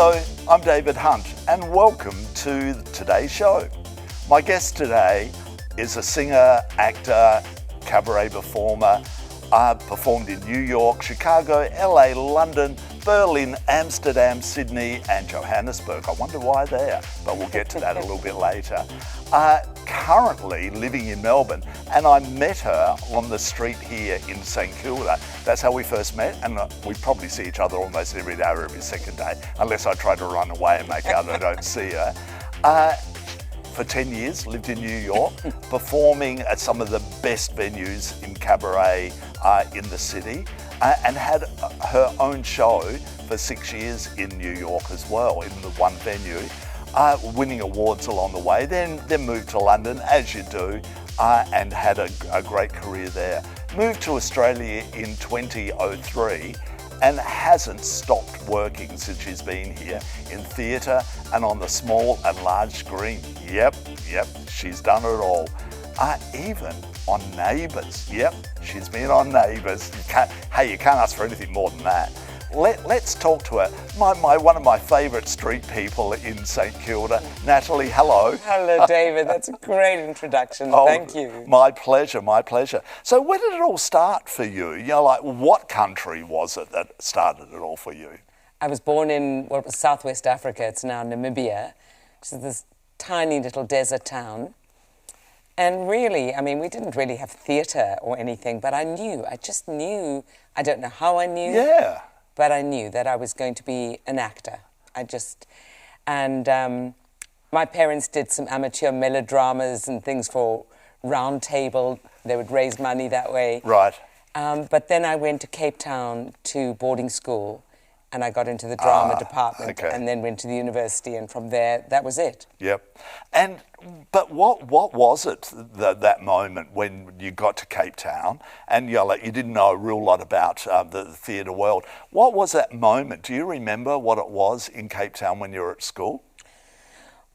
Hello, I'm David Hunt and welcome to today's show. My guest today is a singer, actor, cabaret performer, performed in New York, Chicago, LA, London, Berlin, Amsterdam, Sydney and Johannesburg. I wonder why there, but we'll get to that a little bit later. Currently living in Melbourne, and I met her on the street here in St Kilda. That's how we first met, and we probably see each other almost every day or every second day, unless I try to run away and make out I don't see her. For 10 years, lived in New York, performing at some of the best venues in cabaret in the city, and had her own show for 6 years in New York as well, in the one venue, winning awards along the way, then moved to London, as you do, and had a great career there. Moved to Australia in 2003, and hasn't stopped working since she's been here in theatre and on the small and large screen. Yep, she's done it all. Even on Neighbours. Yep, she's been on Neighbours. You can't ask for anything more than that. Let's talk to her. One of my favourite street people in St Kilda, Natalie. Hello. Hello, David. That's a great introduction. Thank you. My pleasure, my pleasure. So where did it all start for you? You know, like what country was it that started it all for you? I was born in what was Southwest Africa. It's now Namibia, which is this tiny little desert town. And really, I mean, we didn't really have theatre or anything, but I just knew, I don't know how I knew. Yeah. But I knew that I was going to be an actor. My parents did some amateur melodramas and things for Round Table. They would raise money that way. Right. But then I went to Cape Town to boarding school, and I got into the drama department, and then went to the university, and from there, that was it. Yep. But what was it that moment when you got to Cape Town and you didn't know a real lot about the theatre world? What was that moment? Do you remember what it was in Cape Town when you were at school?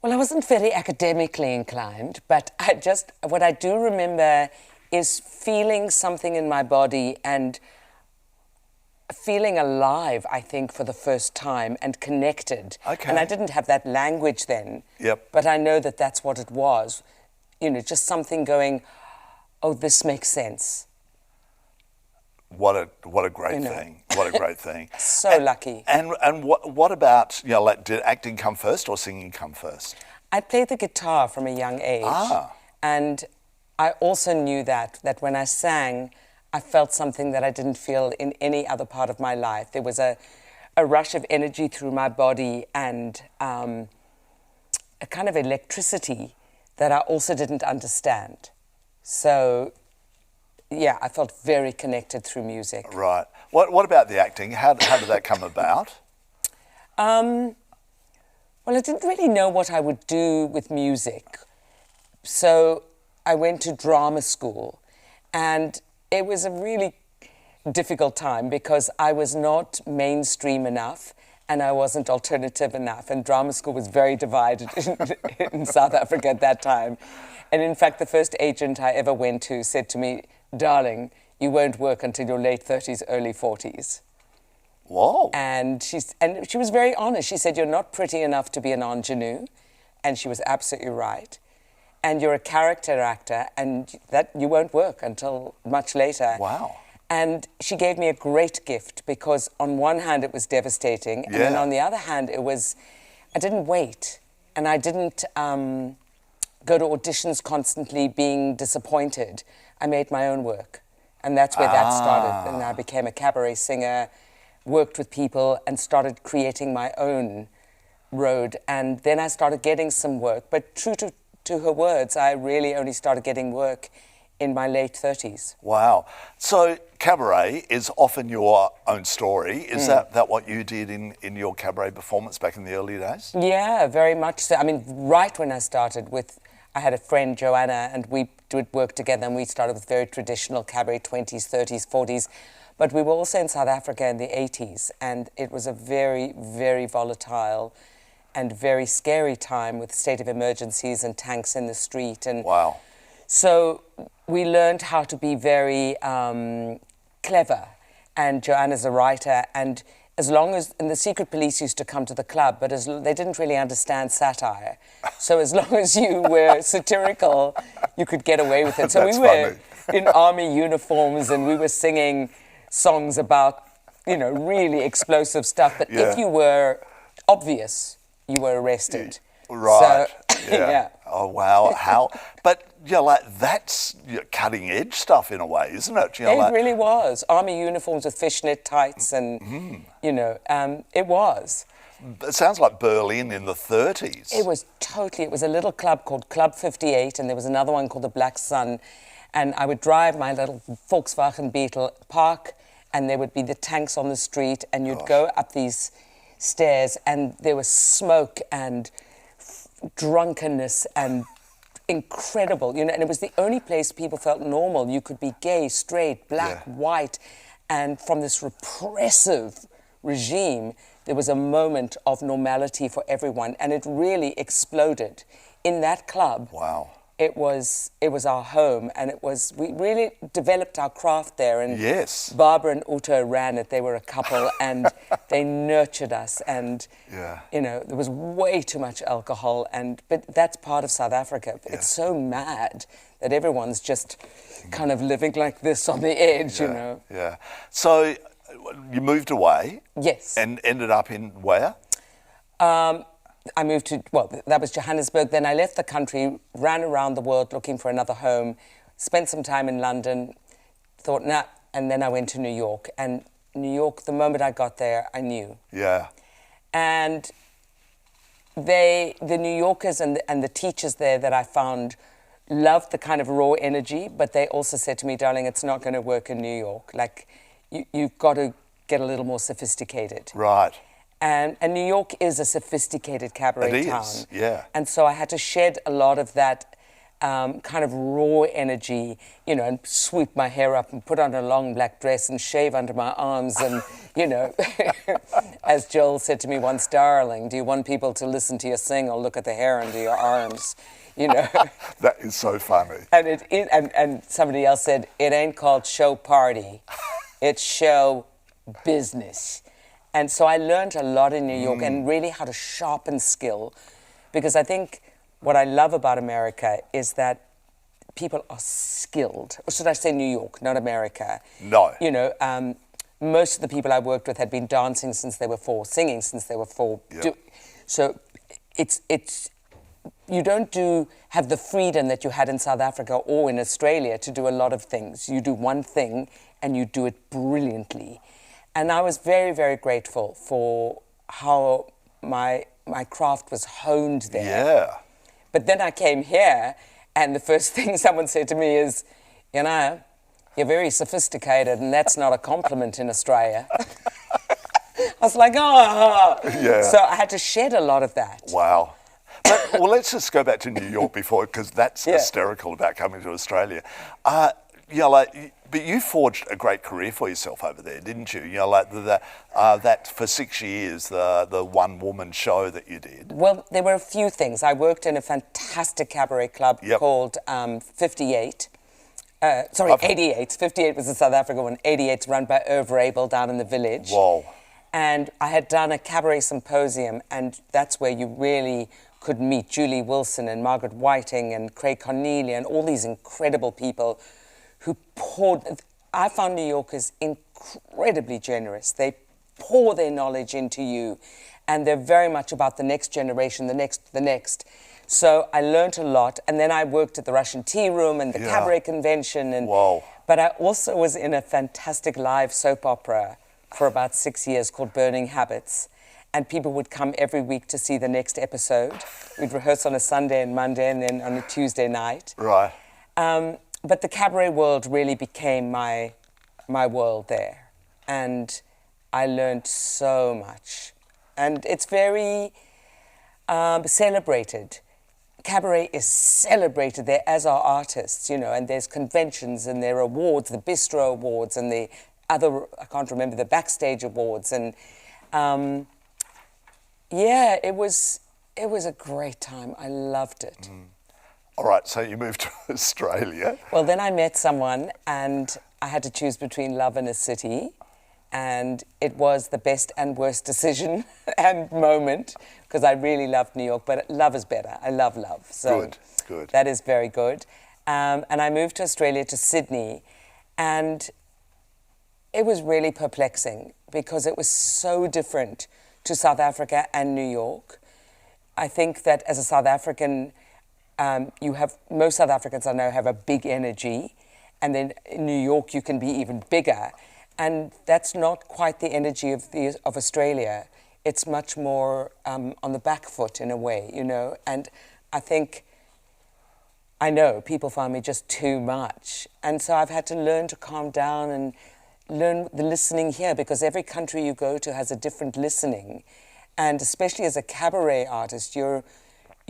Well, I wasn't very academically inclined, but what I do remember is feeling something in my body and feeling alive, I think, for the first time and connected. Okay. And I didn't have that language then. Yep. But I know that that's what it was. You know, just something going, oh, this makes sense. What a great thing. What a great thing. So lucky. And what about, did acting come first or singing come first? I played the guitar from a young age. And I also knew that when I sang, I felt something that I didn't feel in any other part of my life. There was a rush of energy through my body and a kind of electricity that I also didn't understand. So, yeah, I felt very connected through music. Right. What about the acting? How did that come about? Well, I didn't really know what I would do with music. So I went to drama school, and it was a really difficult time because I was not mainstream enough and I wasn't alternative enough, and drama school was very divided in South Africa at that time. And in fact, the first agent I ever went to said to me, "Darling, you won't work until your late 30s, early 40s. Whoa. And she was very honest. She said, "You're not pretty enough to be an ingenue," and she was absolutely right. "And you're a character actor, and that you won't work until much later." Wow. And she gave me a great gift because on one hand it was devastating, and then on the other hand I didn't wait, and I didn't go to auditions constantly being disappointed. I made my own work, and that's where that started. And I became a cabaret singer, worked with people, and started creating my own road. And then I started getting some work, but true to her words, I really only started getting work in my late 30s. Wow. So cabaret is often your own story. Is that what you did in your cabaret performance back in the early days? Yeah, very much so. I mean, right when I started I had a friend, Joanna, and we did work together, and we started with very traditional cabaret, 20s, 30s, 40s. But we were also in South Africa in the 80s, and it was a very, very volatile and very scary time with state of emergencies and tanks in the street. And wow. So we learned how to be very clever, and Joanna's a writer, and as long as, and the secret police used to come to the club, but they didn't really understand satire. So as long as you were satirical, you could get away with it. So we were in army uniforms and we were singing songs about, you know, really explosive stuff. But if you were obvious, you were arrested. Right. So, yeah. Oh, wow. How? But, you know, like, that's cutting edge stuff in a way, isn't it? You know, it really was. Army uniforms with fishnet tights and, you know, it was. It sounds like Berlin in the 30s. It was totally. It was a little club called Club 58, and there was another one called the Black Sun. And I would drive my little Volkswagen Beetle, park, and there would be the tanks on the street, and you'd go up these stairs, and there was smoke and drunkenness and incredible, you know, and it was the only place people felt normal. You could be gay, straight, black, white, and from this repressive regime, there was a moment of normality for everyone, and it really exploded in that club. Wow. It was our home, and we really developed our craft there. And yes, Barbara and Uto ran it. They were a couple, and they nurtured us. And you know, there was way too much alcohol, but that's part of South Africa. It's so mad that everyone's just kind of living like this on the edge, you know. Yeah. So you moved away. Yes. And ended up in where? I moved to, that was Johannesburg. Then I left the country, ran around the world looking for another home, spent some time in London, thought, nah, and then I went to New York. And New York, the moment I got there, I knew. Yeah. And the New Yorkers and the teachers there that I found loved the kind of raw energy, but they also said to me, darling, it's not going to work in New York. Like, you've got to get a little more sophisticated. Right. And New York is a sophisticated cabaret town. It is, yeah. And so I had to shed a lot of that kind of raw energy, you know, and sweep my hair up and put on a long black dress and shave under my arms and, you know, as Joel said to me once, darling, do you want people to listen to you sing or look at the hair under your arms? You know. That is so funny. And and somebody else said, it ain't called show party, it's show business. And so I learned a lot in New York and really how to sharpen skill, because I think what I love about America is that people are skilled. Or should I say New York, not America? No. You know, most of the people I worked with had been dancing since they were 4, singing since they were 4. Yep. So it's you don't have the freedom that you had in South Africa or in Australia to do a lot of things. You do one thing and you do it brilliantly. And I was very, very grateful for how my craft was honed there. Yeah. But then I came here, and the first thing someone said to me is, you know, you're very sophisticated, and that's not a compliment in Australia. I was like, oh. Yeah. So I had to shed a lot of that. Wow. But, well, let's just go back to New York before, because that's hysterical about coming to Australia. Yeah, like, but you forged a great career for yourself over there, didn't you? You know, like that for 6 years, the one-woman show that you did. Well, there were a few things. I worked in a fantastic cabaret club called 58. 88. 58 was the South Africa one. 88's run by Irv Rabel down in the Village. Whoa. And I had done a cabaret symposium, and that's where you really could meet Julie Wilson and Margaret Whiting and Craig Cornelia and all these incredible people who poured. I found New Yorkers incredibly generous. They pour their knowledge into you, and they're very much about the next generation, the next. So I learned a lot, and then I worked at the Russian Tea Room and the Cabaret Convention. And Whoa. But I also was in a fantastic live soap opera for about 6 years called Burning Habits, and people would come every week to see the next episode. We'd rehearse on a Sunday and Monday, and then on a Tuesday night. Right. But the cabaret world really became my world there. And I learned so much. And it's very celebrated. Cabaret is celebrated there, as are artists, you know, and there's conventions and there are awards, the Bistro Awards and the other, I can't remember, the Backstage Awards. And it was a great time. I loved it. All right, so you moved to Australia. Well, then I met someone and I had to choose between love and a city. and it was the best and worst decision and moment, because I really loved New York, but love is better. I love love. So good. That is very good. And I moved to Australia, to Sydney, and it was really perplexing because it was so different to South Africa and New York. I think that as a South African, most South Africans I know have a big energy, and then in New York you can be even bigger. And that's not quite the energy of Australia. It's much more on the back foot in a way, you know. And I know people find me just too much. And so I've had to learn to calm down and learn the listening here, because every country you go to has a different listening. And especially as a cabaret artist, you're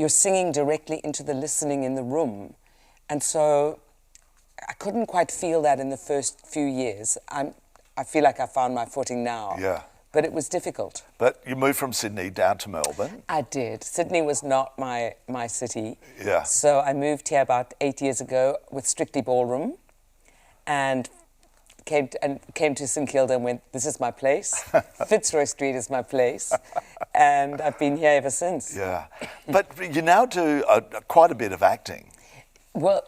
singing directly into the listening in the room. And so I couldn't quite feel that in the first few years. I feel like I found my footing now. Yeah. But it was difficult. But you moved from Sydney down to Melbourne. I did. Sydney was not my city. Yeah. So I moved here about 8 years ago with Strictly Ballroom, and came to St Kilda and went, this is my place. Fitzroy Street is my place. And I've been here ever since. Yeah. But you now do quite a bit of acting. Well,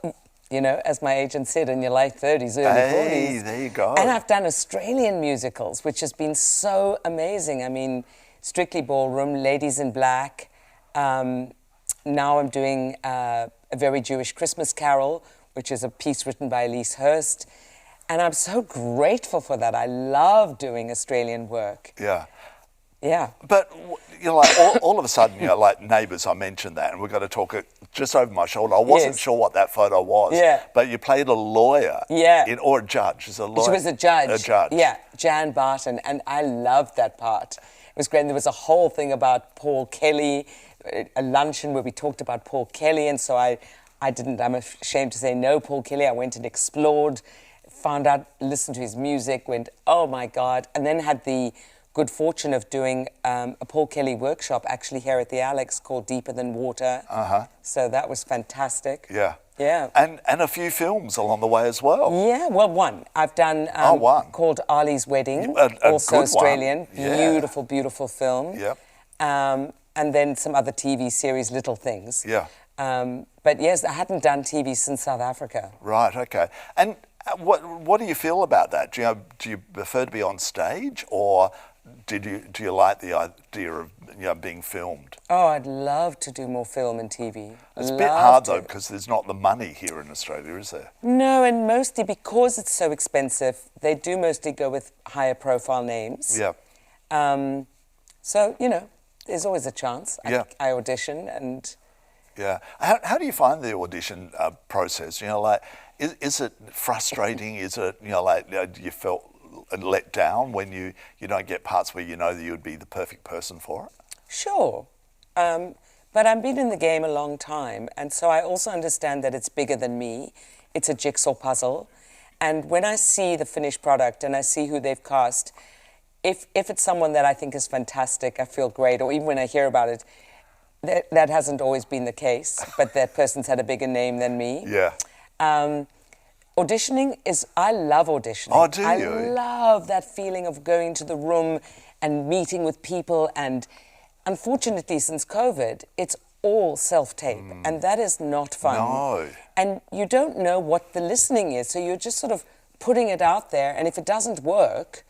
you know, as my agent said, in your late 30s, early 40s. Hey, there you go. And I've done Australian musicals, which has been so amazing. I mean, Strictly Ballroom, Ladies in Black. Now I'm doing A Very Jewish Christmas Carol, which is a piece written by Elise Hurst. And I'm so grateful for that. I love doing Australian work. Yeah. Yeah. But, you know, like all of a sudden, you know, like Neighbours, I mentioned that, and we've got to talk it just over my shoulder. I wasn't sure what that photo was. Yeah. But you played a lawyer. Yeah. Or a judge. As a lawyer. She was a judge. A judge. Yeah, Jan Barton, and I loved that part. It was great. And there was a whole thing about Paul Kelly, a luncheon where we talked about Paul Kelly, and so I'm ashamed to say no, Paul Kelly. I went and explored, found out, listened to his music, went, oh my God, and then had the good fortune of doing a Paul Kelly workshop actually here at the Alex called Deeper Than Water. So that was fantastic. Yeah. Yeah. And a few films along the way as well. Yeah, well, one. I've done one. called Ali's Wedding, A also good Australian. one. Yeah. Beautiful, beautiful film. Yep. And then some other TV series, Little Things. Yeah. But yes, I hadn't done TV since South Africa. Right, okay. And what do you feel about that? Do you prefer to be on stage, or do you like the idea of, you know, being filmed? Oh, I'd love to do more film and TV. It's a bit hard though, because there's not the money here in Australia, is there? No, and mostly because it's so expensive, they do mostly go with higher profile names. Yeah. So, you know, there's always a chance. Yeah. I audition and... Yeah. How do you find the audition process? You know, like, is it frustrating? Is it, you know, like, do you felt let down when you don't get parts where you know that you would be the perfect person for it? Sure. But I've been in the game a long time, and so I also understand that it's bigger than me. It's a jigsaw puzzle. And when I see the finished product and I see who they've cast, if it's someone that I think is fantastic, I feel great. Or even when I hear about it, that hasn't always been the case, but that person's had a bigger name than me. Yeah. Auditioning I love auditioning. Oh, do you? I love that feeling of going to the room and meeting with people, and unfortunately since COVID, it's all self-tape, and that is not fun. No. And you don't know what the listening is, so you're just sort of putting it out there, and if it doesn't work,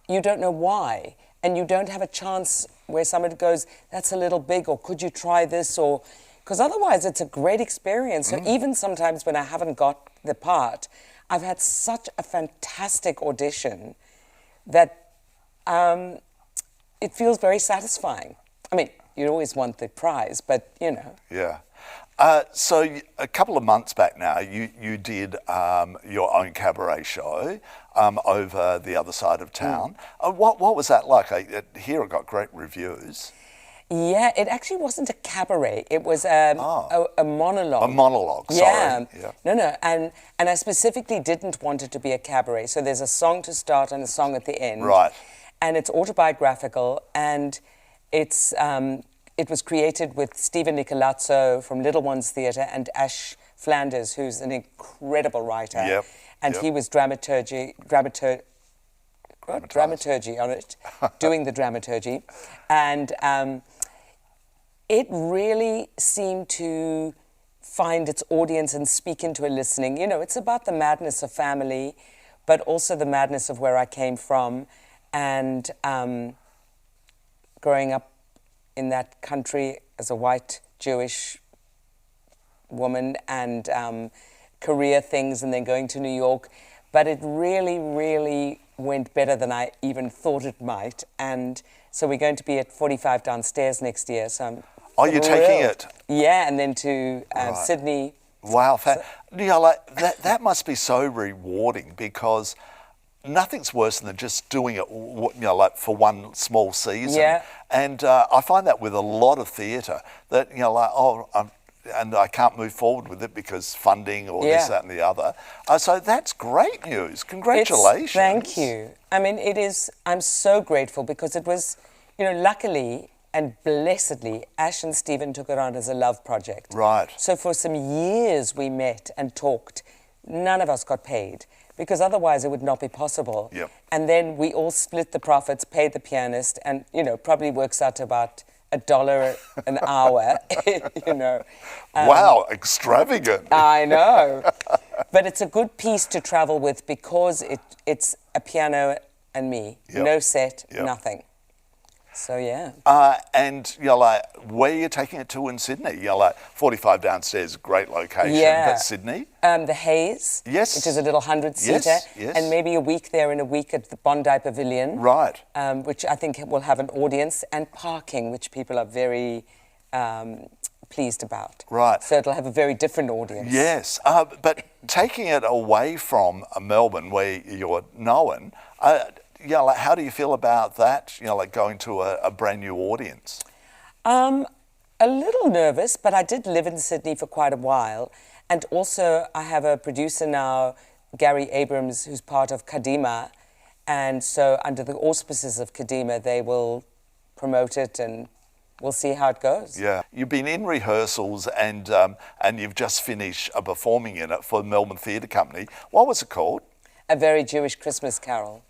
you don't know why, and you don't have a chance where somebody goes, that's a little big, or could you try this, or... Because otherwise it's a great experience. So even sometimes when I haven't got the part, I've had such a fantastic audition that it feels very satisfying. I mean, you always want the prize, but you know. Yeah. So a couple of months back now, you did your own cabaret show over the other side of town. What was that like? Here it got great reviews. Yeah, it actually wasn't a cabaret. It was a monologue. A monologue, sorry. Yeah. No. And I specifically didn't want it to be a cabaret. So there's a song to start and a song at the end. Right. And it's autobiographical, and it was created with Stephen Nicolazzo from Little Ones Theatre and Ash Flanders, who's an incredible writer. Yep. And he was dramaturgy on it, doing the dramaturgy. And it really seemed to find its audience and speak into a listening. You know, it's about the madness of family, but also the madness of where I came from, and growing up in that country as a white Jewish woman, and career things, and then going to New York. But it really, really went better than I even thought it might. And so we're going to be at 45 downstairs next year. So I'm Are you taking it? Yeah, and then to Sydney. Wow, you know, like that must be so rewarding, because nothing's worse than just doing it, you know, like for one small season. Yeah. And I find that with a lot of theatre, that, you know, like, and I can't move forward with it because funding or this, that and the other. So that's great news. Congratulations. Thank you. I mean, it is, I'm so grateful, because it was, you know, luckily and blessedly, Ash and Stephen took it on as a love project. Right. So for some years we met and talked. None of us got paid, because otherwise it would not be possible. Yep. And then we all split the profits, paid the pianist, and, you know, probably works out to about $1 an hour, you know. Wow, extravagant. I know. But it's a good piece to travel with, because it's a piano and me. Yep. No set, Yep. nothing. So, yeah. And, you know, like, where are you taking it to in Sydney? You know, like, 45 downstairs, great location. Yeah. But Sydney? The Hayes, Yes. which is a little 100-seater, Yes. and maybe a week there and a week at the Bondi Pavilion, Right. which I think will have an audience, and parking, which people are very pleased about. Right. So it'll have a very different audience. Yes, but taking it away from Melbourne, where you're known, you know, like, how do you feel about that? You know, like going to a brand new audience. A little nervous, but I did live in Sydney for quite a while, and also I have a producer now, Gary Abrams, who's part of Kadima, and so under the auspices of Kadima, they will promote it, and we'll see how it goes. Yeah, you've been in rehearsals, and you've just finished performing in it for the Melbourne Theatre Company. What was it called? A Very Jewish Christmas Carol.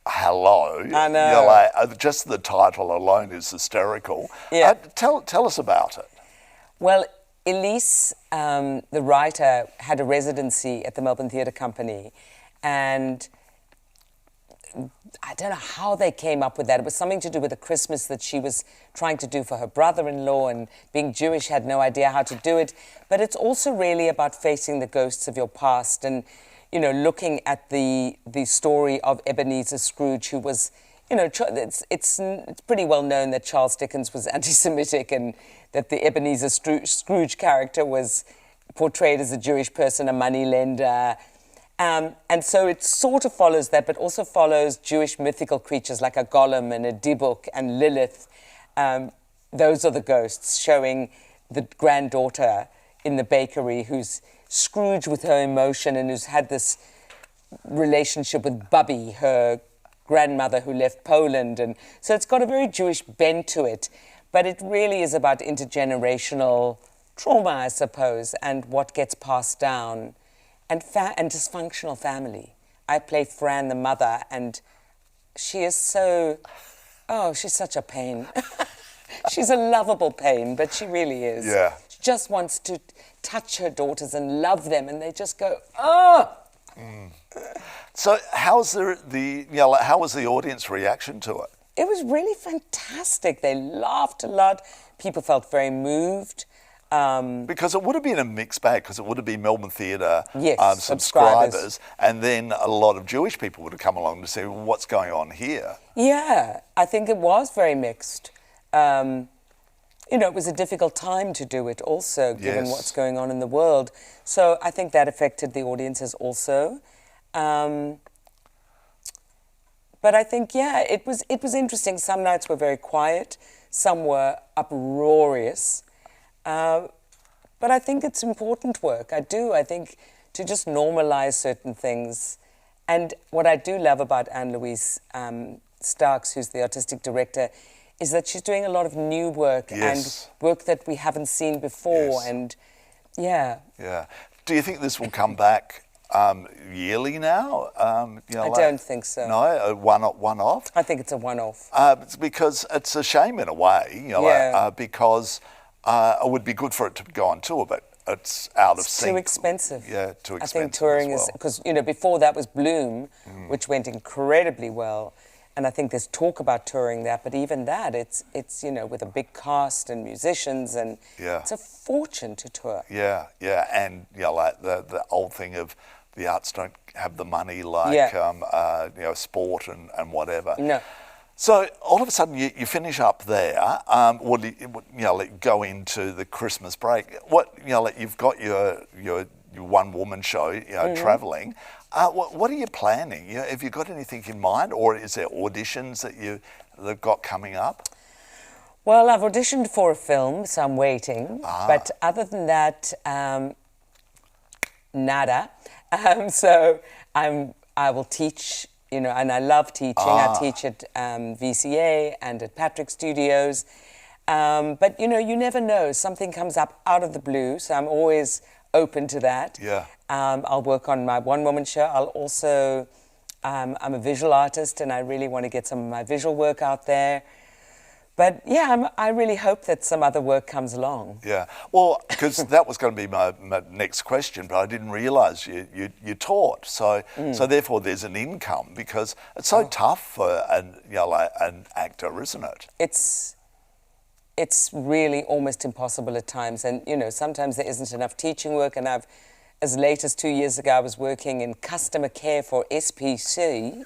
Hello. I know. You're like, just the title alone is hysterical. Yeah. Tell us about it. Well, Elise, the writer, had a residency at the Melbourne Theatre Company, and I don't know how they came up with that. It was something to do with a Christmas that she was trying to do for her brother-in-law, and being Jewish had no idea how to do it. But it's also really about facing the ghosts of your past, and, you know, looking at the story of Ebenezer Scrooge, who was, you know, it's pretty well known that Charles Dickens was anti-Semitic, and that the Ebenezer Scrooge character was portrayed as a Jewish person, a moneylender. And so it sort of follows that, but also follows Jewish mythical creatures like a golem and a Dibuk and Lilith. Those are the ghosts, showing the granddaughter in the bakery who's Scrooge with her emotion, and who's had this relationship with Bubby, her grandmother who left Poland. And so it's got a very Jewish bent to it, but it really is about intergenerational trauma, I suppose, and what gets passed down, and dysfunctional family. I play Fran, the mother, and she is she's such a pain. She's a lovable pain, but she really is. Yeah. She just wants to touch her daughters and love them, and they just go, oh! Mm. So how was how was the audience reaction to it? It was really fantastic. They laughed a lot. People felt very moved. Because it would have been a mixed bag, because it would have been Melbourne Theatre subscribers, and then a lot of Jewish people would have come along to say, well, what's going on here? Yeah, I think it was very mixed. You know, it was a difficult time to do it also, given what's going on in the world. So I think that affected the audiences also. But I think, it was interesting. Some nights were very quiet, some were uproarious. But I think it's important work. I think to just normalize certain things. And what I do love about Anne-Louise Starks, who's the artistic director, is that she's doing a lot of new work and work that we haven't seen before. And Yeah. Do you think this will come back yearly now? I don't think so. No, a one-off? I think it's a one-off. It's because it's a shame in a way, because it would be good for it to go on tour, but it's out of sync. Too expensive. Yeah, too expensive. I think touring is, because, before that was Bloom, which went incredibly well. And I think there's talk about touring that, but even that, it's with a big cast and musicians, and it's a fortune to tour. Yeah, and like the old thing of the arts don't have the money like sport and whatever. No. So all of a sudden you finish up there. Go into the Christmas break. You've got your one-woman show, travelling. What are you planning? Have you got anything in mind, or is there auditions that you've got coming up? Well, I've auditioned for a film, so I'm waiting. But other than that, nada. So I will teach, and I love teaching. I teach at VCA and at Patrick Studios. But you never know. Something comes up out of the blue, so I'm always open to that. Yeah. I'll work on my one-woman show. I'll also, I'm a visual artist, and I really want to get some of my visual work out there. But yeah, I really hope that some other work comes along. Yeah, well, because that was going to be my next question, but I didn't realise you taught. So therefore, there's an income, because it's so tough for an actor, isn't it? It's really almost impossible at times, and sometimes there isn't enough teaching work. And as late as 2 years ago, I was working in customer care for SPC,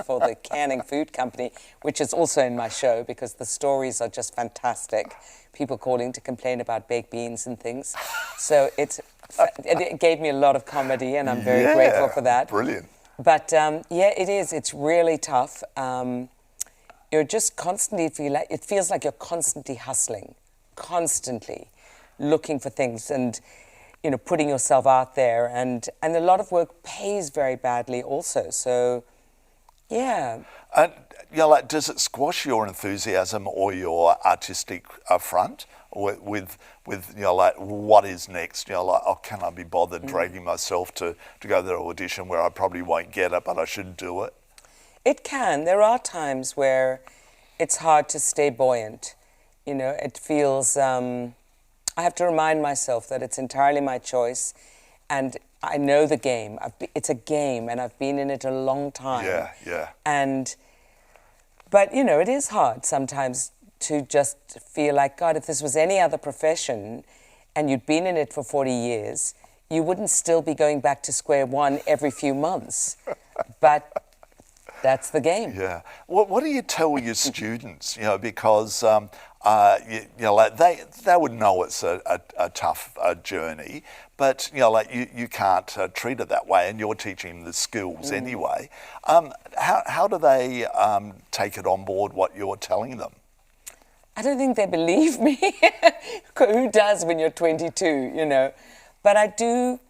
for the canning food company, which is also in my show, because the stories are just fantastic. People calling to complain about baked beans and things. So it gave me a lot of comedy, and I'm very grateful for that. Brilliant. But it is. It's really tough. You're just constantly it feels like you're constantly hustling, constantly looking for things, and putting yourself out there, and a lot of work pays very badly also. So, yeah. And does it squash your enthusiasm or your artistic front with what is next? Can I be bothered dragging myself to go to the audition where I probably won't get it, but I should do it? It can. There are times where it's hard to stay buoyant. It feels. I have to remind myself that it's entirely my choice, and I know the game. It's a game, and I've been in it a long time. Yeah. But it is hard sometimes to just feel like, God, if this was any other profession, and you'd been in it for 40 years, you wouldn't still be going back to square one every few months. But that's the game. Yeah. What do you tell your students? Because they would know it's a tough journey, but you can't treat it that way, and you're teaching them the skills anyway. How do they take it on board what you're telling them? I don't think they believe me. Who does when you're 22? But I do.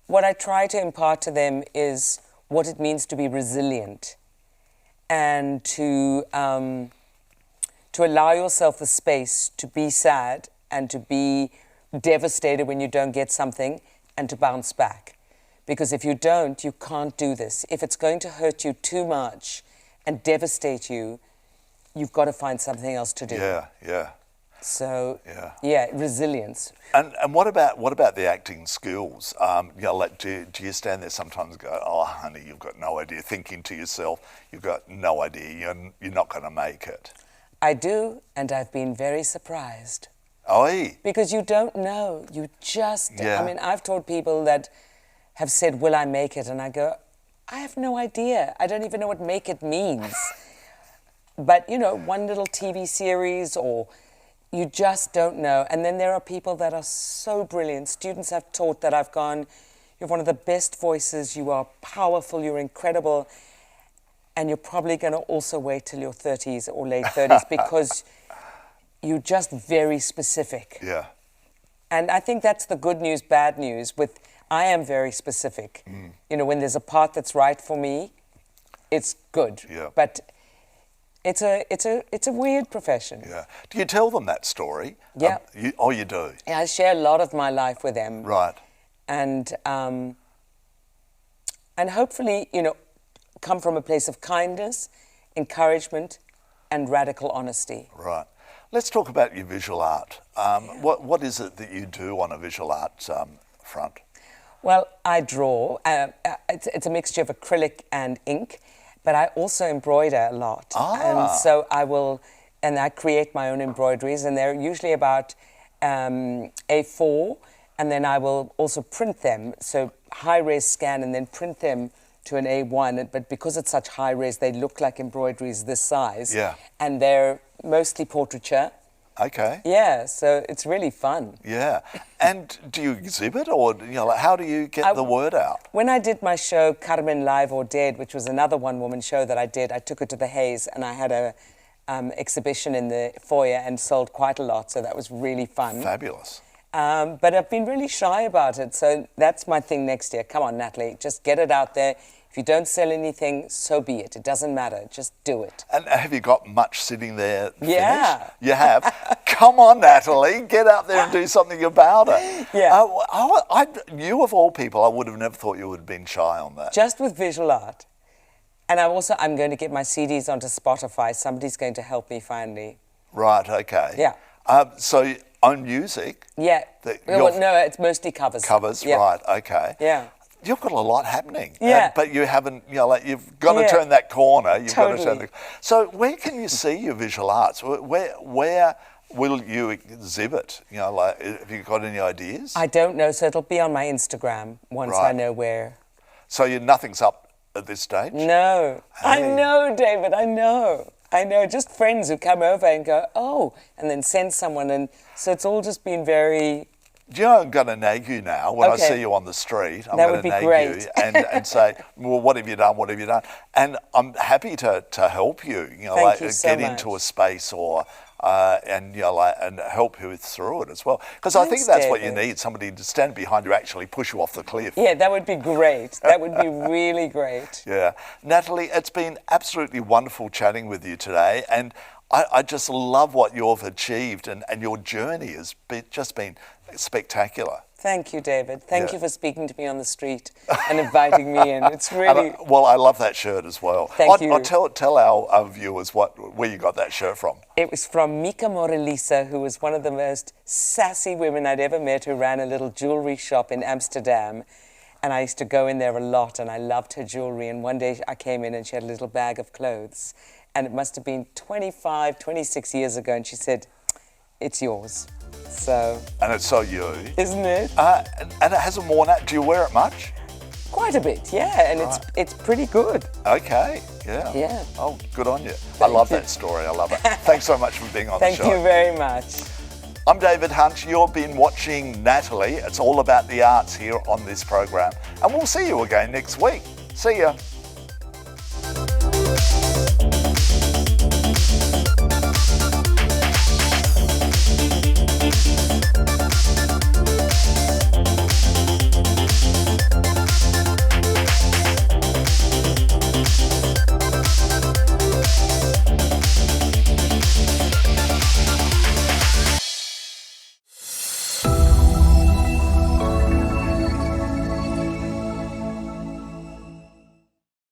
What I try to impart to them is what it means to be resilient, and to allow yourself the space to be sad and to be devastated when you don't get something, and to bounce back. Because if you don't, you can't do this. If it's going to hurt you too much and devastate you, you've got to find something else to do. Yeah. So, resilience. And what about the acting skills? Do you stand there sometimes and go, oh, honey, you've got no idea, thinking to yourself, you've got no idea, you're not going to make it? I do, and I've been very surprised. Oh, because you don't know. You just... I mean, I've taught people that have said, will I make it? And I go, I have no idea. I don't even know what make it means. But, one little TV series, or you just don't know. And then there are people that are so brilliant. Students I've taught that I've gone, you have one of the best voices, you are powerful, you're incredible, and you're probably going to also wait till your 30s or late 30s because you're just very specific. Yeah. And I think that's the good news, bad news. I am very specific. When there's a part that's right for me, it's good. Yeah. But it's a weird profession. Yeah. Do you tell them that story? Yeah. You do? Yeah, I share a lot of my life with them. Right. And and hopefully, come from a place of kindness, encouragement, and radical honesty. Right. Let's talk about your visual art. What is it that you do on a visual art front? Well, I draw. It's a mixture of acrylic and ink, but I also embroider a lot. And so I create my own embroideries, and they're usually about A4, and then I will also print them, so high-res scan and then print them to an A1, but because it's such high-res, they look like embroideries this size. Yeah. And they're mostly portraiture. Okay. Yeah, so it's really fun. Yeah. And do you exhibit, or how do you get the word out? When I did my show, Carmen Live or Dead, which was another one-woman show that I did, I took it to the Hayes, and I had a exhibition in the foyer and sold quite a lot, so that was really fun. Fabulous. But I've been really shy about it, so that's my thing next year. Come on, Natalie, just get it out there. If you don't sell anything, so be it. It doesn't matter. Just do it. And have you got much sitting there finished? Yeah. You have? Come on, Natalie, get out there and do something about it. Yeah. You, of all people, I would have never thought you would have been shy on that. Just with visual art. And I'm going to get my CDs onto Spotify. Somebody's going to help me finally. Right, okay. Yeah. So own music? Yeah. No, it's mostly covers. Covers, yeah. Right, okay. Yeah. You've got a lot happening. Yeah. But you haven't, you've got to turn that corner. You've totally. got to turn So where can you see your visual arts? Where will you exhibit? Have you got any ideas? I don't know, so it'll be on my Instagram once I know where. So nothing's up at this stage? No. Hey. I know, David, I know. Just friends who come over and go, oh, and then send someone. And so it's all just been very... Do you know I'm going to nag you now when I see you on the street? I'm going to nag you and say, well, what have you done? What have you done? And I'm happy to help you, Thank you so get much. into a space and help you through it as well. Because I think that's what you need, somebody to stand behind you, actually push you off the cliff. Yeah, that would be great. That would be really great. Yeah. Natalie, it's been absolutely wonderful chatting with you today, and I just love what you've achieved, and your journey has just been spectacular. Thank you, David. Thank you for speaking to me on the street and inviting me in. It's really... well, I love that shirt as well. Thank you. I'll tell our viewers where you got that shirt from. It was from Mika Morelisa, who was one of the most sassy women I'd ever met, who ran a little jewellery shop in Amsterdam. And I used to go in there a lot, and I loved her jewellery. And one day I came in and she had a little bag of clothes. And it must have been 25, 26 years ago. And she said, it's yours. So... And it's so you. Isn't it? And it hasn't worn out. Do you wear it much? Quite a bit, yeah. And it's pretty good. Okay, yeah. Yeah. Oh, good on you. I love that story. I love it. Thanks so much for being on the show. Thank you very much. I'm David Hunt. You've been watching Natalie. It's all about the arts here on this program. And we'll see you again next week. See ya.